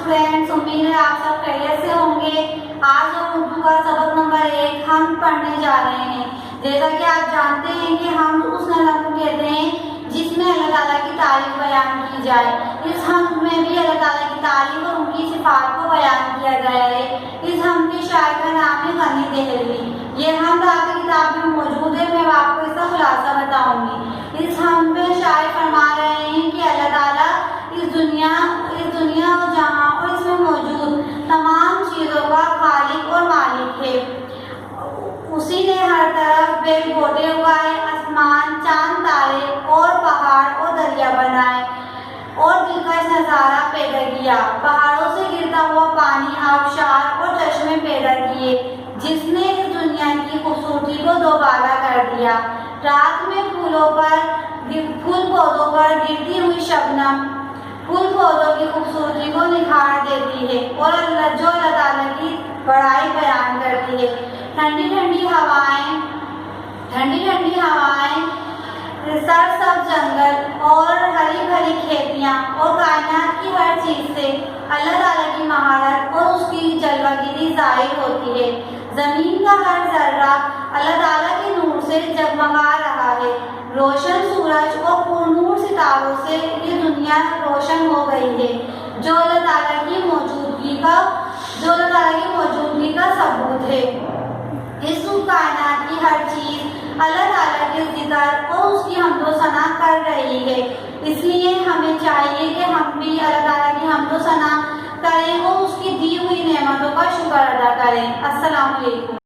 Friends, उम्मीद है आप सब खैरियत से होंगे। आज हम उर्दू का सबक नंबर 1 हम पढ़ने जा रहे हैं। जैसा कि आप जानते हैं कि हम उस नज़म को कहते हैं जिसमें अल्लाह ताला की तारीफ बयान की जाए। इस हम में भी अल्लाह ताला की तारीफ और उनकी सिफात को बयान किया गया है। इस हम के शायर का नाम है गनी दहलवी। ये हम आपकी किताब में मौजूद है, मैं आपको इसका खुलासा बताऊंगी। इस हम में शायर फरमा रहे हैं कि अल्लाह ताला इस दुनिया और जहां और इसमें मौजूद तमाम चीज़ों का खालिक और मालिक है। उसी ने हर तरफ बेल बोटे उगाए, आसमान, चांद, तारे और पहाड़ और दरिया बनाए और दिलकश नज़ारा पैदा किया। पहाड़ों से गिरता हुआ पानी, आबशार और चश्मे पैदा किए, जिसने इस दुनिया की खूबसूरती को दोबारा कर दिया। रात में फूल पौधों पर गिरती हुई शबनम फूल पौधों की खूबसूरती को निखार देती है और जो अल्लाह ताला की बड़ाई बयान करती है। ठंडी ठंडी हवाएं, सरसब्ज जंगल और हरी भरी खेतियाँ और कायनात की हर चीज से अल्लाह ताला की महारत और उसकी जलवागिरी जाहिर होती है। जमीन का हर जर्रा अल्लाह ताला के नूर से जगमगा रहा है। रोशन सूरज और पुरनूर सितारों से ये दुनिया रोशन हो गई है, जो अल्लाह ताला की मौजूदगी का सबूत है। इस कायनात की हर चीज अल्लाह ताला के जिक्र और उसकी हम्दो सना कर रही है। इसलिए हमें चाहिए कि हम भी अल्लाह ताला की हम्दो सना करें और उसकी दी हुई नेमतों का शुक्र अदा करें। अस्सलाम वालेकुम।